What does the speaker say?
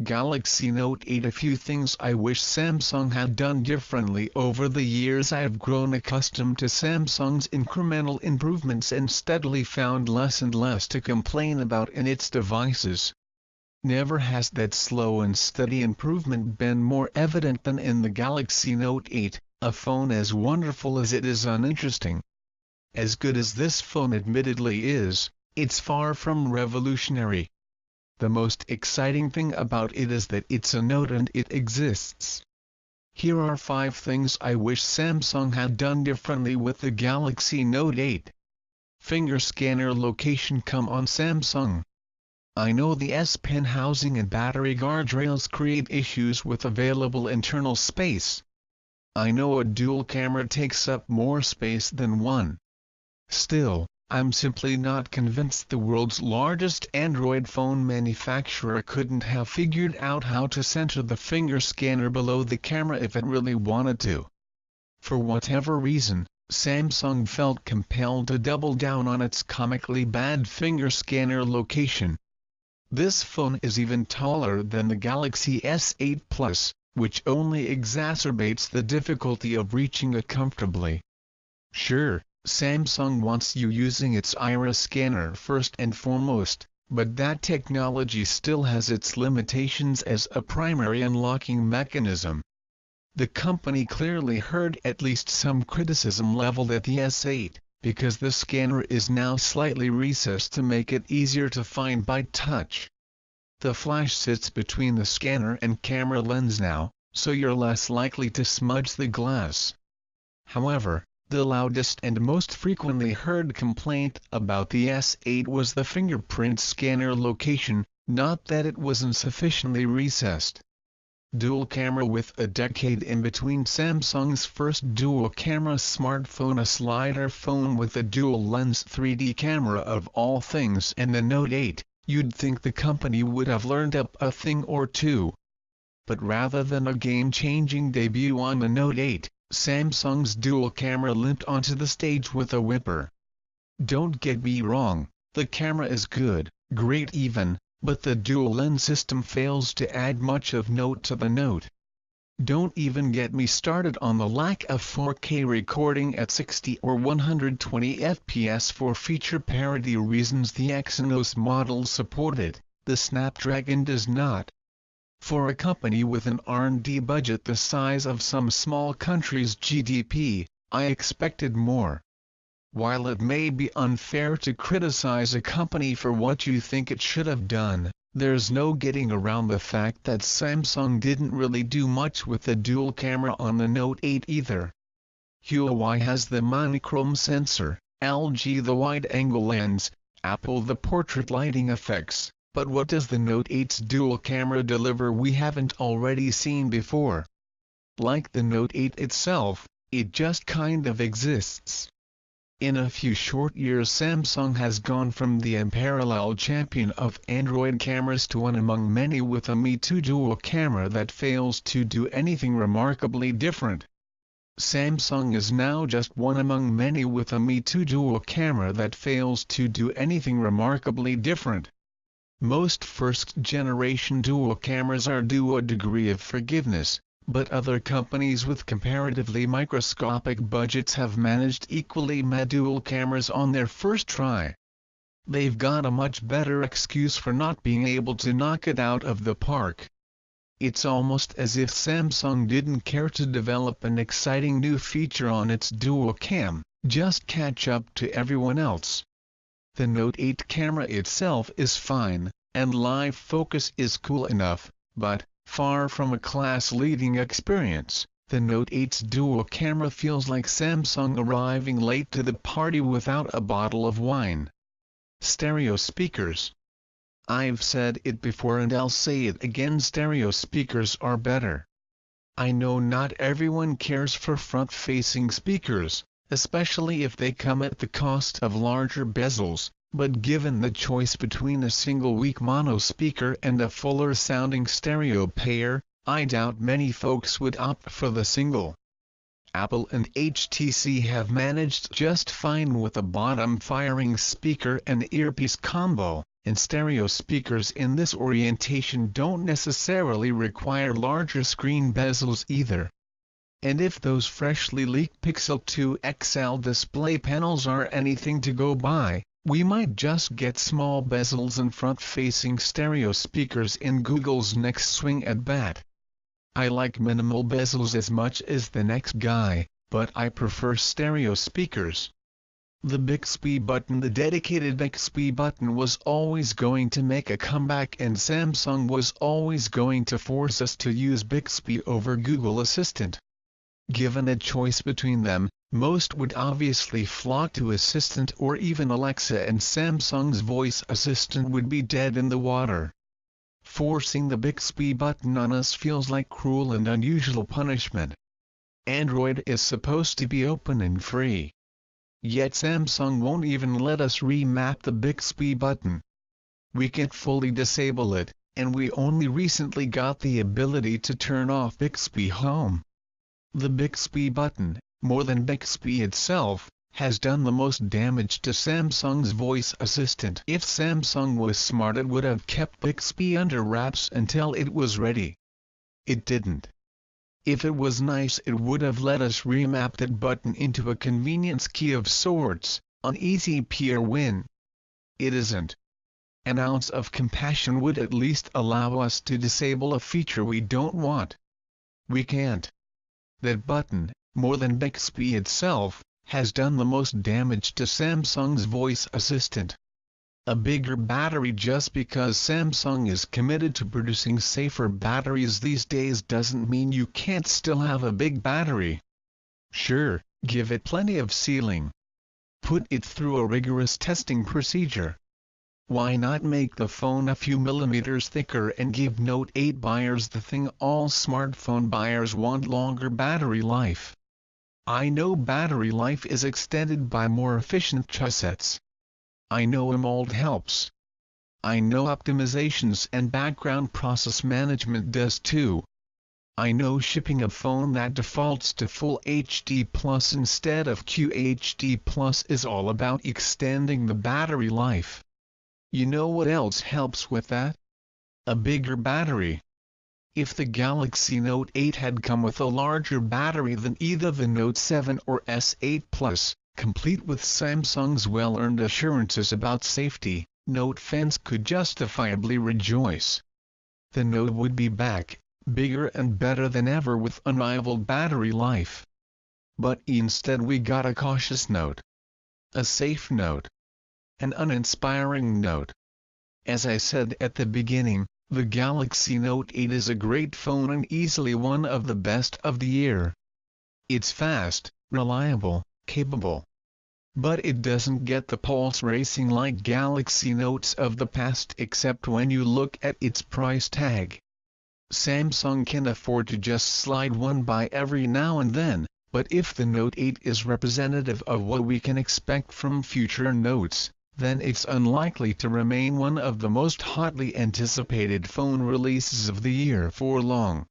Galaxy Note 8. A few things I wish Samsung had done differently. Over the years I have grown accustomed to Samsung's incremental improvements and steadily found less and less to complain about in its devices. Never has that slow and steady improvement been more evident than in the Galaxy Note 8, a phone as wonderful as it is uninteresting. As good as this phone admittedly is, it's far from revolutionary. The most exciting thing about it is that it's a Note and it exists. Here are 5 things I wish Samsung had done differently with the Galaxy Note 8. Finger scanner location. Come on Samsung. I know the S Pen housing and battery guardrails create issues with available internal space. I know a dual camera takes up more space than one. Still, I'm simply not convinced the world's largest Android phone manufacturer couldn't have figured out how to center the finger scanner below the camera if it really wanted to. For whatever reason, Samsung felt compelled to double down on its comically bad finger scanner location. This phone is even taller than the Galaxy S8 Plus, which only exacerbates the difficulty of reaching it comfortably. Sure, Samsung wants you using its iris scanner first and foremost, but that technology still has its limitations as a primary unlocking mechanism. The company clearly heard at least some criticism leveled at the S8, because the scanner is now slightly recessed to make it easier to find by touch. The flash sits between the scanner and camera lens now, so you're less likely to smudge the glass. However, the loudest and most frequently heard complaint about the S8 was the fingerprint scanner location, not that it wasn't sufficiently recessed. Dual camera. With a decade in between Samsung's first dual camera smartphone, a slider phone with a dual lens 3D camera of all things, and the Note 8, you'd think the company would have learned up a thing or two. But rather than a game-changing debut on the Note 8, Samsung's dual camera limped onto the stage with a whimper. Don't get me wrong, the camera is good, great even, but the dual lens system fails to add much of note to the Note. Don't even get me started on the lack of 4K recording at 60 or 120 fps for feature parity reasons. The Exynos model supported, the Snapdragon does not. For a company with an R&D budget the size of some small countries' GDP, I expected more. While it may be unfair to criticize a company for what you think it should have done, there's no getting around the fact that Samsung didn't really do much with the dual camera on the Note 8 either. Huawei has the monochrome sensor, LG the wide-angle lens, Apple the portrait lighting effects. But what does the Note 8's dual camera deliver we haven't already seen before? Like the Note 8 itself, it just kind of exists. In a few short years Samsung has gone from the unparalleled champion of Android cameras to one among many with a Me Too dual camera that fails to do anything remarkably different. Samsung is now just one among many with a Me Too dual camera that fails to do anything remarkably different. Most first-generation dual cameras are due a degree of forgiveness, but other companies with comparatively microscopic budgets have managed equally mad dual cameras on their first try. They've got a much better excuse for not being able to knock it out of the park. It's almost as if Samsung didn't care to develop an exciting new feature on its dual cam, just catch up to everyone else. The Note 8 camera itself is fine, and live focus is cool enough, but, far from a class-leading experience, the Note 8's dual camera feels like Samsung arriving late to the party without a bottle of wine. Stereo speakers. I've said it before and I'll say it again, stereo speakers are better. I know not everyone cares for front-facing speakers, especially if they come at the cost of larger bezels, but given the choice between a single weak mono speaker and a fuller-sounding stereo pair, I doubt many folks would opt for the single. Apple and HTC have managed just fine with a bottom-firing speaker and earpiece combo, and stereo speakers in this orientation don't necessarily require larger screen bezels either. And if those freshly leaked Pixel 2 XL display panels are anything to go by, we might just get small bezels and front-facing stereo speakers in Google's next swing at bat. I like minimal bezels as much as the next guy, but I prefer stereo speakers. The Bixby button The dedicated Bixby button was always going to make a comeback, and Samsung was always going to force us to use Bixby over Google Assistant. Given a choice between them, most would obviously flock to Assistant, or even Alexa, and Samsung's voice assistant would be dead in the water. Forcing the Bixby button on us feels like cruel and unusual punishment. Android is supposed to be open and free. Yet Samsung won't even let us remap the Bixby button. We can't fully disable it, and we only recently got the ability to turn off Bixby Home. The Bixby button, more than Bixby itself, has done the most damage to Samsung's voice assistant. If Samsung was smart, it would have kept Bixby under wraps until it was ready. It didn't. If it was nice, it would have let us remap that button into a convenience key of sorts, an easy PR win. It isn't. An ounce of compassion would at least allow us to disable a feature we don't want. We can't. That button, more than Bixby itself, has done the most damage to Samsung's voice assistant. A bigger battery just because Samsung is committed to producing safer batteries these days doesn't mean you can't still have a big battery. Sure, give it plenty of sealing. Put it through a rigorous testing procedure. Why not make the phone a few millimeters thicker and give Note 8 buyers the thing all smartphone buyers want: longer battery life? I know battery life is extended by more efficient chipsets. I know AMOLED helps. I know optimizations and background process management does too. I know shipping a phone that defaults to Full HD Plus instead of QHD Plus is all about extending the battery life. You know what else helps with that? A bigger battery. If the Galaxy Note 8 had come with a larger battery than either the Note 7 or S8 Plus, complete with Samsung's well-earned assurances about safety, Note fans could justifiably rejoice. The Note would be back, bigger and better than ever with unrivaled battery life. But instead we got a cautious Note. A safe Note. An uninspiring Note. As I said at the beginning, the Galaxy Note 8 is a great phone and easily one of the best of the year. It's fast, reliable, capable. But it doesn't get the pulse racing like Galaxy Notes of the past, except when you look at its price tag. Samsung can afford to just slide one by every now and then, but if the Note 8 is representative of what we can expect from future Notes, then it's unlikely to remain one of the most hotly anticipated phone releases of the year for long.